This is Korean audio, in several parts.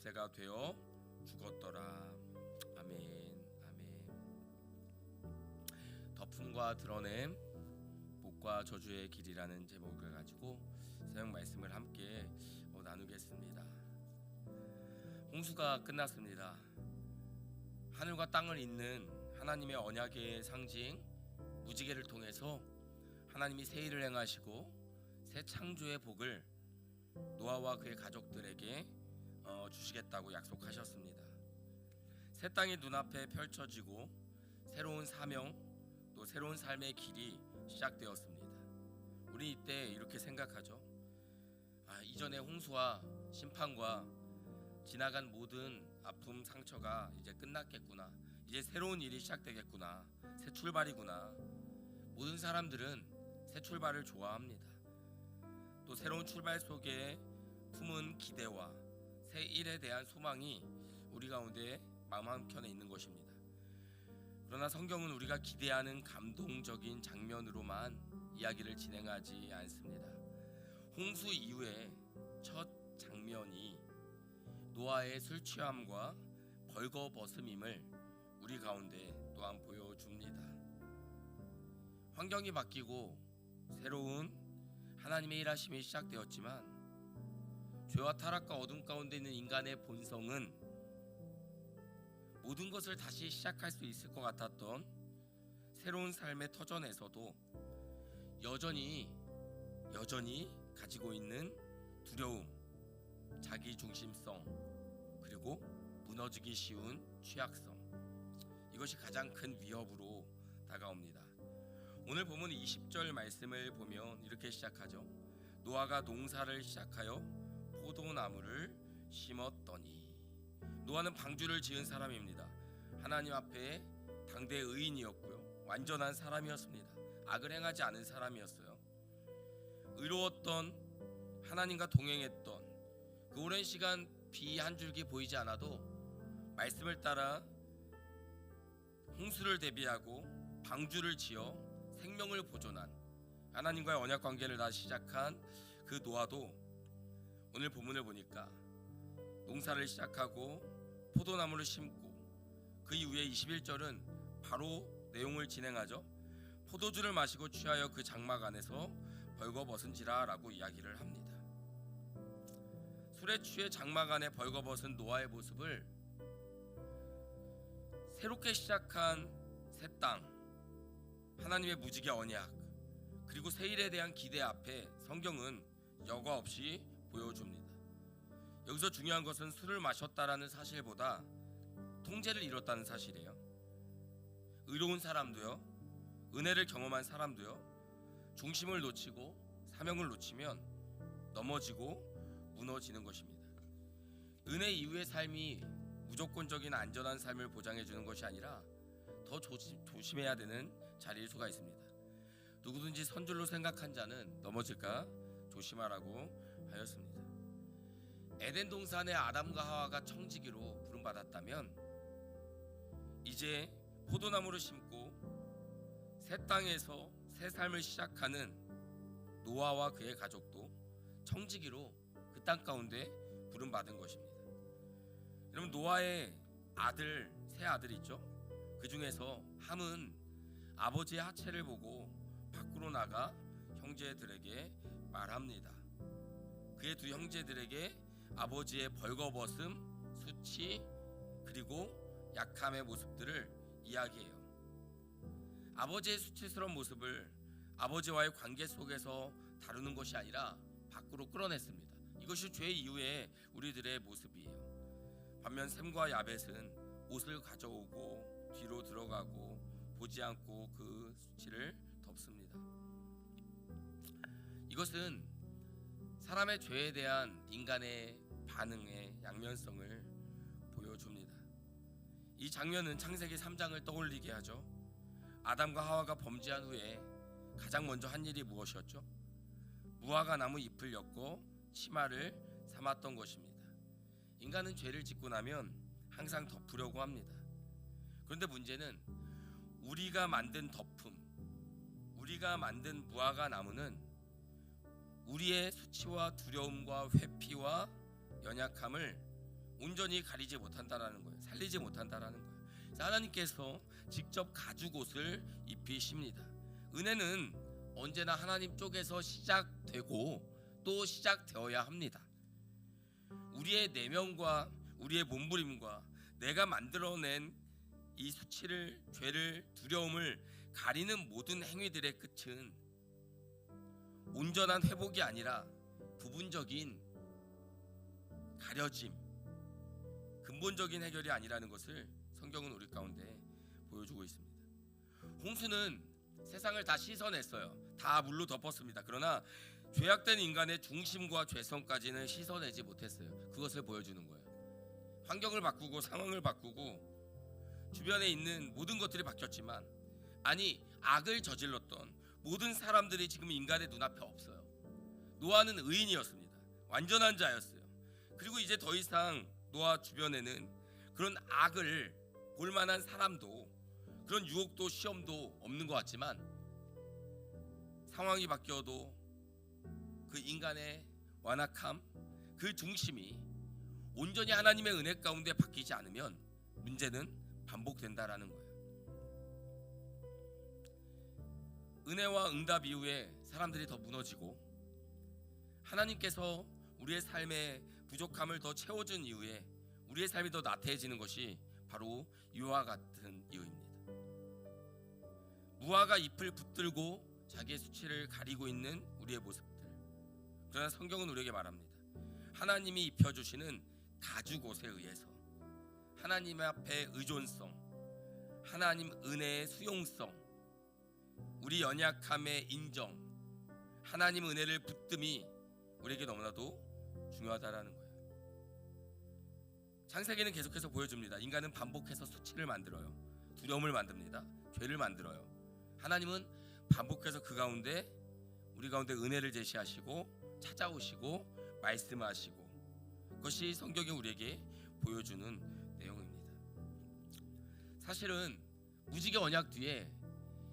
젖새가 되어 죽었더라. 아멘. 아멘. 덮음과 드러냄, 복과 저주의 길이라는 제목을 가지고 성경 말씀을 함께 나누겠습니다. 홍수가 끝났습니다. 하늘과 땅을 잇는 하나님의 언약의 상징 무지개를 통해서 하나님이 새 일을 행하시고 새 창조의 복을 노아와 그의 가족들에게 주시겠다고 약속하셨습니다. 새 땅이 눈앞에 펼쳐지고 새로운 사명 또 새로운 삶의 길이 시작되었습니다. 우리 이때 이렇게 생각하죠. 이전의 홍수와 심판과 지나간 모든 아픔 상처가 이제 끝났겠구나. 이제 새로운 일이 시작되겠구나. 새 출발이구나. 모든 사람들은 새 출발을 좋아합니다. 또 새로운 출발 속에 품은 기대와 새 일에 대한 소망이 우리 가운데 마음 한켠에 있는 것입니다. 그러나 성경은 우리가 기대하는 감동적인 장면으로만 이야기를 진행하지 않습니다. 홍수 이후의 첫 장면이 노아의 술 취함과 벌거벗음임을 우리 가운데 또한 보여줍니다. 환경이 바뀌고 새로운 하나님의 일하심이 시작되었지만 죄와 타락과 어둠 가운데 있는 인간의 본성은 모든 것을 다시 시작할 수 있을 것 같았던 새로운 삶의 터전에서도 여전히 가지고 있는 두려움, 자기중심성, 그리고 무너지기 쉬운 취약성, 이것이 가장 큰 위협으로 다가옵니다. 오늘 본문 20절 말씀을 보면 이렇게 시작하죠. 노아가 농사를 시작하여 포도나무를 심었더니. 노아는 방주를 지은 사람입니다. 하나님 앞에 당대 의인이었고요, 완전한 사람이었습니다. 악을 행하지 않은 사람이었어요. 의로웠던, 하나님과 동행했던, 그 오랜 시간 비 한 줄기 보이지 않아도 말씀을 따라 홍수를 대비하고 방주를 지어 생명을 보존한, 하나님과의 언약 관계를 다시 시작한 그 노아도 오늘 본문을 보니까 농사를 시작하고 포도나무를 심고 그 이후에 21절은 바로 내용을 진행하죠. 포도주를 마시고 취하여 그 장막 안에서 벌거벗은지라 라고 이야기를 합니다. 술에 취해 장막 안에 벌거벗은 노아의 모습을 새롭게 시작한 새 땅, 하나님의 무지개 언약, 그리고 새 일에 대한 기대 앞에 성경은 여과 없이 보여줍니다. 여기서 중요한 것은 술을 마셨다라는 사실보다 통제를 잃었다는 사실이에요. 의로운 사람도요, 은혜를 경험한 사람도요, 중심을 놓치고 사명을 놓치면 넘어지고 무너지는 것입니다. 은혜 이후의 삶이 무조건적인 안전한 삶을 보장해 주는 것이 아니라 더 조심해야 되는 자리일 수가 있습니다. 누구든지 선줄로 생각한 자는 넘어질까 조심하라고 하였습니다. 에덴 동산의 아담과 하와가 청지기로 부름받았다면 이제 포도나무를 심고 새 땅에서 새 삶을 시작하는 노아와 그의 가족도 청지기로 그 땅 가운데 부름받은 것입니다. 여러분, 노아의 아들, 세 아들이 있죠. 그 중에서 함은 아버지의 하체를 보고 밖으로 나가 형제들에게 말합니다. 그의 두 형제들에게 아버지의 벌거벗음, 수치, 그리고 약함의 모습들을 이야기해요. 아버지의 수치스러운 모습을 아버지와의 관계 속에서 다루는 것이 아니라 밖으로 끌어냈습니다. 이것이 죄 이후의 우리들의 모습이에요. 반면 셈과 야벳은 옷을 가져오고 뒤로 들어가고 보지 않고 그 수치를 덮습니다. 이것은 사람의 죄에 대한 인간의 반응의 양면성을 보여줍니다. 이 장면은 창세기 3장을 떠올리게 하죠. 아담과 하와가 범죄한 후에 가장 먼저 한 일이 무엇이었죠? 무화과 나무 잎을 엮고 치마를 삼았던 것입니다. 인간은 죄를 짓고 나면 항상 덮으려고 합니다. 그런데 문제는 우리가 만든 덮음, 우리가 만든 무화과 나무는 우리의 수치와 두려움과 회피와 연약함을 온전히 가리지 못한다라는 거예요. 살리지 못한다라는 거예요. 그래서 하나님께서 직접 가죽 옷을 입히십니다. 은혜는 언제나 하나님 쪽에서 시작되고 또 시작되어야 합니다. 우리의 내면과 우리의 몸부림과 내가 만들어낸 이 수치를, 죄를, 두려움을 가리는 모든 행위들의 끝은 온전한 회복이 아니라 부분적인 가려짐, 근본적인 해결이 아니라는 것을 성경은 우리 가운데 보여주고 있습니다. 홍수는 세상을 다 씻어냈어요. 다 물로 덮었습니다. 그러나 죄악된 인간의 중심과 죄성까지는 씻어내지 못했어요. 그것을 보여주는 거예요. 환경을 바꾸고 상황을 바꾸고 주변에 있는 모든 것들이 바뀌었지만, 아니, 악을 저질렀던 모든 사람들이 지금 인간의 눈앞에 없어요. 노아는 의인이었습니다. 완전한 자였어요. 그리고 이제 더 이상 노아 주변에는 그런 악을 볼 만한 사람도, 그런 유혹도 시험도 없는 것 같지만, 상황이 바뀌어도 그 인간의 완악함, 그 중심이 온전히 하나님의 은혜 가운데 바뀌지 않으면 문제는 반복된다라는 거예요. 은혜와 응답 이후에 사람들이 더 무너지고, 하나님께서 우리의 삶의 부족함을 더 채워준 이후에 우리의 삶이 더 나태해지는 것이 바로 이와 같은 이유입니다. 무화과 잎을 붙들고 자기의 수치를 가리고 있는 우리의 모습들. 그러나 성경은 우리에게 말합니다. 하나님이 입혀주시는 가죽 옷에 의해서 하나님 앞에 의존성, 하나님 은혜의 수용성, 우리 연약함의 인정, 하나님 은혜를 붙듦이 우리에게 너무나도 중요하다라는 거예요. 창세기는 계속해서 보여줍니다. 인간은 반복해서 수치를 만들어요. 두려움을 만듭니다. 죄를 만들어요. 하나님은 반복해서 그 가운데, 우리 가운데 은혜를 제시하시고 찾아오시고 말씀하시고, 그것이 성경이 우리에게 보여주는 내용입니다. 사실은 무지개 언약 뒤에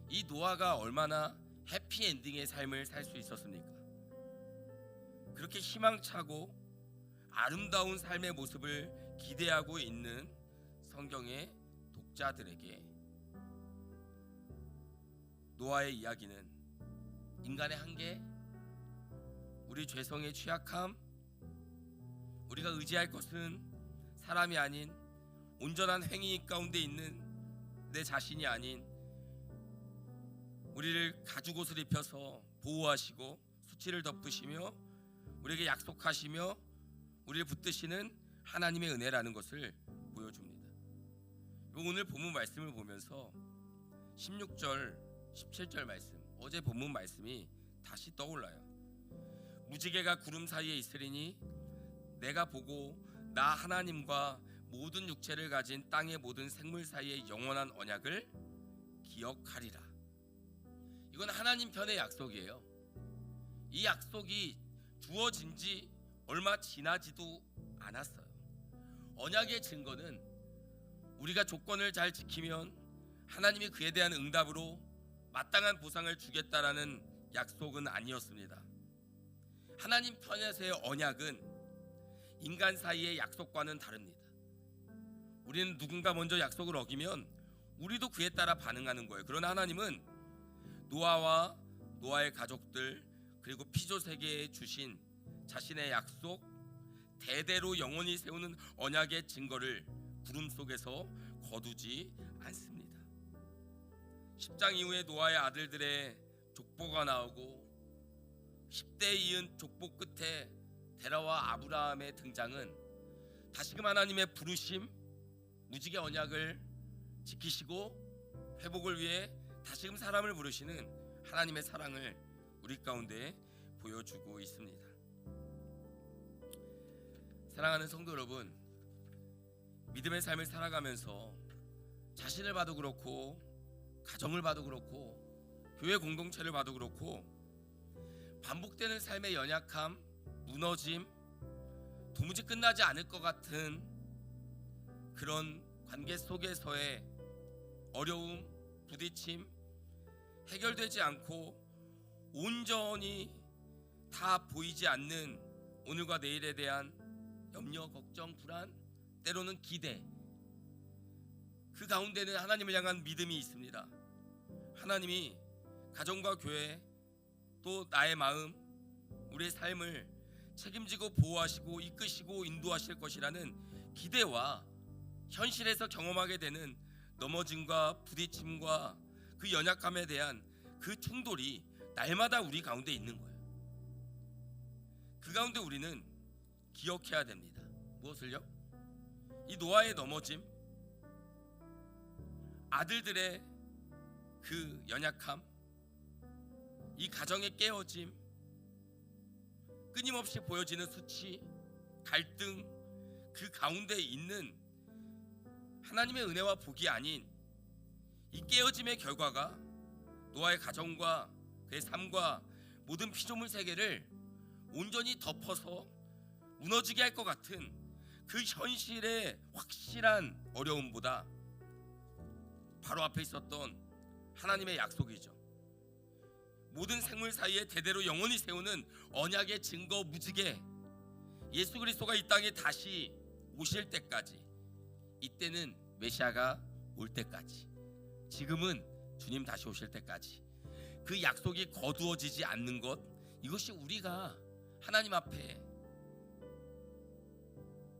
이 노아가 얼마나 해피엔딩의 삶을 살 수 있었습니까? 그렇게 희망차고 아름다운 삶의 모습을 기대하고 있는 성경의 독자들에게 노아의 이야기는 인간의 한계, 우리 죄성의 취약함, 우리가 의지할 것은 사람이 아닌 온전한 행위 가운데 있는 내 자신이 아닌 우리를 가죽옷을 입혀서 보호하시고 수치를 덮으시며 우리에게 약속하시며 우리를 붙드시는 하나님의 은혜라는 것을 보여줍니다. 오늘 본문 말씀을 보면서 16절, 17절 말씀, 어제 본문 말씀이 다시 떠올라요. 무지개가 구름 사이에 있으리니 내가 보고 나 하나님과 모든 육체를 가진 땅의 모든 생물 사이의 영원한 언약을 기억하리라. 이건 하나님 편의 약속이에요. 이 약속이 주어진 지 얼마 지나지도 않았어요. 언약의 증거는 우리가 조건을 잘 지키면 하나님이 그에 대한 응답으로 마땅한 보상을 주겠다라는 약속은 아니었습니다. 하나님 편에서의 언약은 인간 사이의 약속과는 다릅니다. 우리는 누군가 먼저 약속을 어기면 우리도 그에 따라 반응하는 거예요. 그러나 하나님은 노아와 노아의 가족들, 그리고 피조 세계에 주신 자신의 약속, 대대로 영원히 세우는 언약의 증거를 구름 속에서 거두지 않습니다. 10장 이후에 노아의 아들들의 족보가 나오고 10대에 이은 족보 끝에 데라와 아브라함의 등장은 다시금 하나님의 부르심, 무지개 언약을 지키시고 회복을 위해 다시금 사람을 부르시는 하나님의 사랑을 우리 가운데 보여주고 있습니다. 사랑하는 성도 여러분, 믿음의 삶을 살아가면서 자신을 봐도 그렇고 가정을 봐도 그렇고 교회 공동체를 봐도 그렇고 반복되는 삶의 연약함, 무너짐, 도무지 끝나지 않을 것 같은 그런 관계 속에서의 어려움, 부딪힘, 해결되지 않고 온전히 다 보이지 않는 오늘과 내일에 대한 염려, 걱정, 불안, 때로는 기대, 그 가운데는 하나님을 향한 믿음이 있습니다. 하나님이 가정과 교회, 또 나의 마음, 우리의 삶을 책임지고 보호하시고 이끄시고 인도하실 것이라는 기대와 현실에서 경험하게 되는 넘어짐과 부딪힘과 그 연약함에 대한 그 충돌이 날마다 우리 가운데 있는 거예요. 그 가운데 우리는 기억해야 됩니다. 무엇을요? 이 노아의 넘어짐, 아들들의 그 연약함, 이 가정의 깨어짐, 끊임없이 보여지는 수치, 갈등, 그 가운데 있는 하나님의 은혜와 복이 아닌 이 깨어짐의 결과가 노아의 가정과 그의 삶과 모든 피조물 세계를 온전히 덮어서 무너지게 할 것 같은 그 현실의 확실한 어려움보다 바로 앞에 있었던 하나님의 약속이죠. 모든 생물 사이에 대대로 영원히 세우는 언약의 증거 무지개, 예수 그리스도가 이 땅에 다시 오실 때까지, 이때는 메시아가 올 때까지, 지금은 주님 다시 오실 때까지 그 약속이 거두어지지 않는 것, 이것이 우리가 하나님 앞에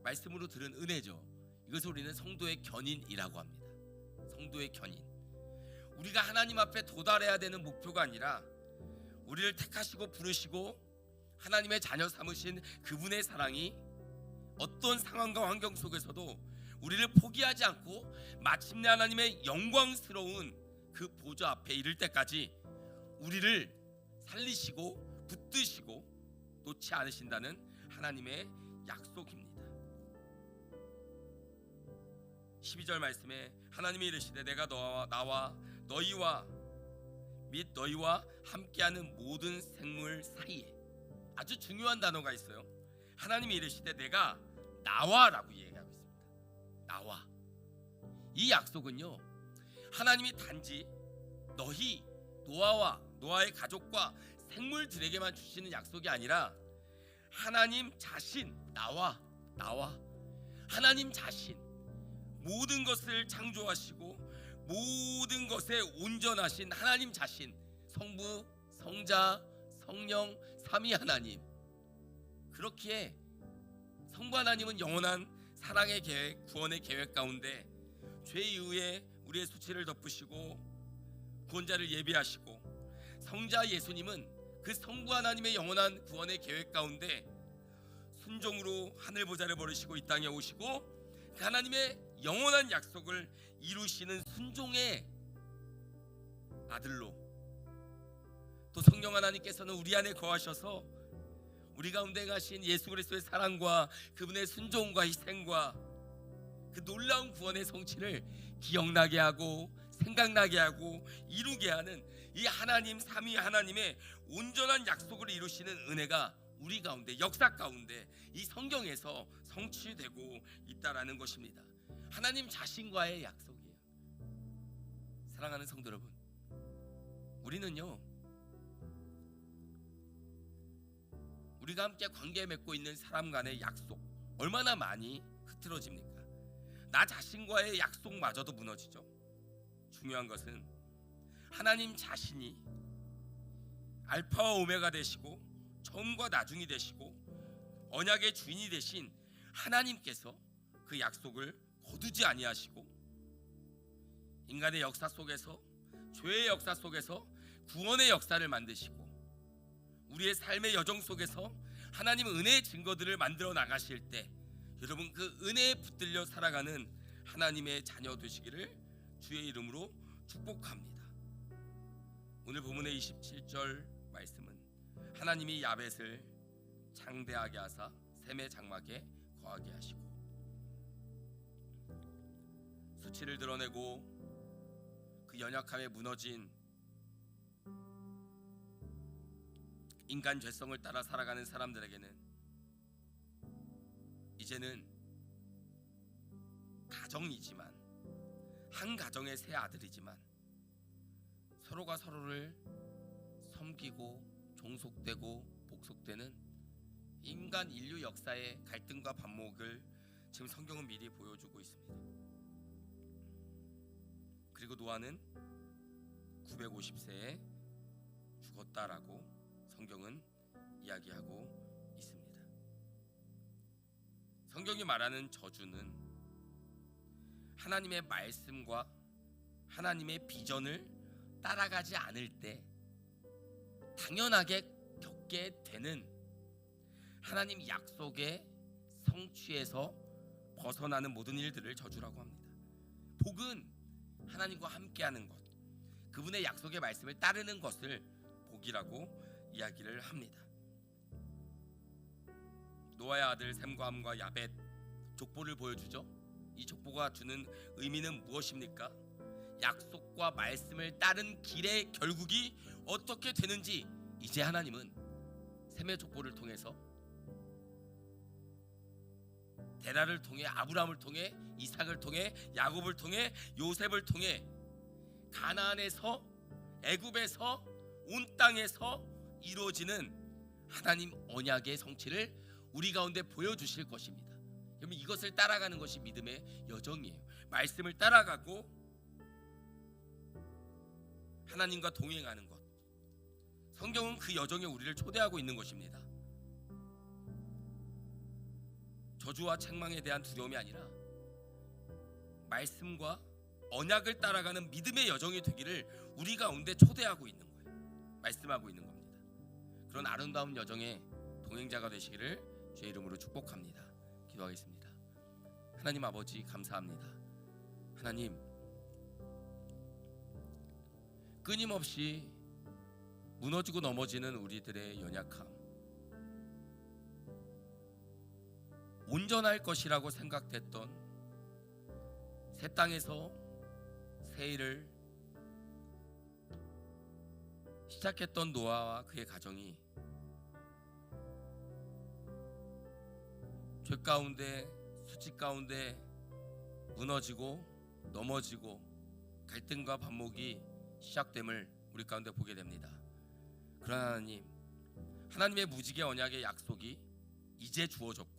말씀으로 들은 은혜죠. 이것을 우리는 성도의 견인이라고 합니다. 성도의 견인. 우리가 하나님 앞에 도달해야 되는 목표가 아니라 우리를 택하시고 부르시고 하나님의 자녀 삼으신 그분의 사랑이 어떤 상황과 환경 속에서도 우리를 포기하지 않고 마침내 하나님의 영광스러운 그 보좌 앞에 이를 때까지 우리를 살리시고 붙드시고 놓지 않으신다는 하나님의 약속입니다. 12절 말씀에 하나님이 이르시되 내가 나와 너희와 및 너희와 함께하는 모든 생물 사이에, 아주 중요한 단어가 있어요. 하나님이 이르시되 내가 나와라고 얘기하고 있습니다. 나와. 이 약속은요, 하나님이 단지 너희 노아의 가족과 생물들에게만 주시는 약속이 아니라 하나님 자신, 나와 하나님 자신, 모든 것을 창조하시고 모든 것에 온전하신 하나님 자신, 성부, 성자, 성령, 삼위 하나님, 그렇기에 성부 하나님은 영원한 사랑의 계획, 구원의 계획 가운데 죄 이후에 우리의 수치를 덮으시고 구원자를 예비하시고, 성자 예수님은 그 성부 하나님의 영원한 구원의 계획 가운데 순종으로 하늘 보좌를 버리시고 이 땅에 오시고 그 하나님의 영원한 약속을 이루시는 순종의 아들로, 또 성령 하나님께서는 우리 안에 거하셔서 우리 가운데 가신 예수 그리스도의 사랑과 그분의 순종과 희생과 그 놀라운 구원의 성취를 기억나게 하고 생각나게 하고 이루게 하는 이 하나님 삼위 하나님의 온전한 약속을 이루시는 은혜가 우리 가운데, 역사 가운데 이 성경에서 성취되고 있다라는 것입니다. 하나님 자신과의 약속이에요. 사랑하는 성도 여러분, 우리는요, 우리가 함께 관계 맺고 있는 사람 간의 약속 얼마나 많이 흐트러집니까? 나 자신과의 약속마저도 무너지죠. 중요한 것은 하나님 자신이 알파와 오메가 되시고 처음과 나중이 되시고 언약의 주인이 되신 하나님께서 그 약속을 거두지 아니하시고 인간의 역사 속에서, 죄의 역사 속에서 구원의 역사를 만드시고 우리의 삶의 여정 속에서 하나님 은혜의 증거들을 만들어 나가실 때, 여러분 그 은혜에 붙들려 살아가는 하나님의 자녀 되시기를 주의 이름으로 축복합니다. 오늘 본문의 27절 말씀은 하나님이 야벳을 장대하게 하사 샘의 장막에 거하게 하시고, 수치를 드러내고 그 연약함에 무너진 인간 죄성을 따라 살아가는 사람들에게는 이제는 가정이지만, 한 가정의 새 아들이지만 서로가 서로를 섬기고 종속되고 복속되는 인간 인류 역사의 갈등과 반목을 지금 성경은 미리 보여주고 있습니다. 그리고 노아는 950세에 죽었다라고 성경은 이야기하고 있습니다. 성경이 말하는 저주는 하나님의 말씀과 하나님의 비전을 따라가지 않을 때 당연하게 겪게 되는 하나님 약속의 성취에서 벗어나는 모든 일들을 저주라고 합니다. 복은 하나님과 함께하는 것, 그분의 약속의 말씀을 따르는 것을 복이라고 이야기를 합니다. 노아의 아들 셈과 함과 야벳 족보를 보여주죠. 이 족보가 주는 의미는 무엇입니까? 약속과 말씀을 따른 길의 결국이 어떻게 되는지 이제 하나님은 셈의 족보를 통해서, 데라를 통해, 아브라함을 통해, 이삭을 통해, 야곱을 통해, 요셉을 통해 가나안에서, 애굽에서, 온 땅에서 이루어지는 하나님 언약의 성취를 우리 가운데 보여주실 것입니다. 그러면 이것을 따라가는 것이 믿음의 여정이에요. 말씀을 따라가고 하나님과 동행하는 것. 성경은 그 여정에 우리를 초대하고 있는 것입니다. 저주와 책망에 대한 두려움이 아니라 말씀과 언약을 따라가는 믿음의 여정이 되기를 우리 가운데 초대하고 있는 거예요. 말씀하고 있는 겁니다. 그런 아름다운 여정의 동행자가 되시기를 주의 이름으로 축복합니다. 기도하겠습니다. 하나님 아버지 감사합니다. 하나님, 끊임없이 무너지고 넘어지는 우리들의 연약함, 온전할 것이라고 생각됐던 새 땅에서 새 일을 시작했던 노아와 그의 가정이 죄 가운데, 수치 가운데 무너지고 넘어지고 갈등과 반목이 시작됨을 우리 가운데 보게 됩니다. 그러나 하나님, 하나님의 무지개 언약의 약속이 이제 주어졌고,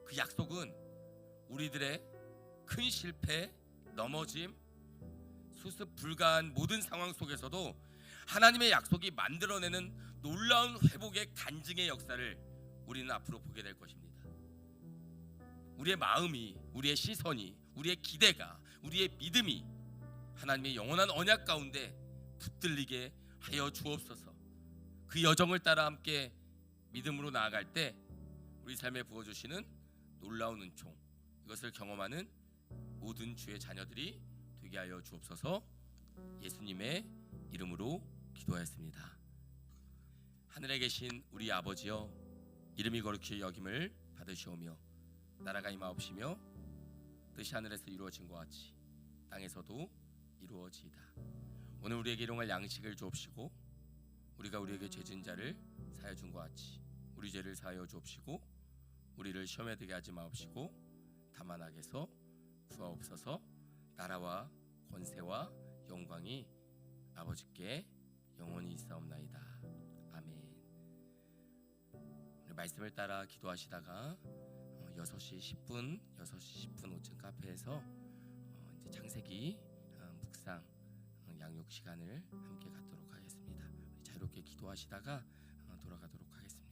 그 약속은 우리들의 큰 실패, 넘어짐, 수습 불가한 모든 상황 속에서도 하나님의 약속이 만들어내는 놀라운 회복의 간증의 역사를 우리는 앞으로 보게 될 것입니다. 우리의 마음이, 우리의 시선이, 우리의 기대가, 우리의 믿음이 하나님의 영원한 언약 가운데 붙들리게 하여 주옵소서. 그 여정을 따라 함께 믿음으로 나아갈 때 우리 삶에 부어주시는 놀라운 은총, 이것을 경험하는 모든 주의 자녀들이 되게 하여 주옵소서. 예수님의 이름으로 기도하였습니다. 하늘에 계신 우리 아버지여, 이름이 거룩히 여김을 받으시오며 나라가 임하옵시며 뜻이 하늘에서 이루어진 것 같이 땅에서도 이루어지이다. 오늘 우리에게 일용할 양식을 주옵시고 우리가 우리에게 죄진 자를 사하여 준 것 같이 우리 죄를 사하여 주옵시고 우리를 시험에 들게 하지 마옵시고 다만 악에서 구하옵소서. 나라와 권세와 영광이 아버지께 영원히 있사옵나이다. 아멘. 오늘 말씀을 따라 기도하시다가 6시 10분 5층 카페에서 이제 창세기 묵상 양육 시간을 함께 갖도록 하겠습니다. 자유롭게 기도하시다가 돌아가도록 하겠습니다.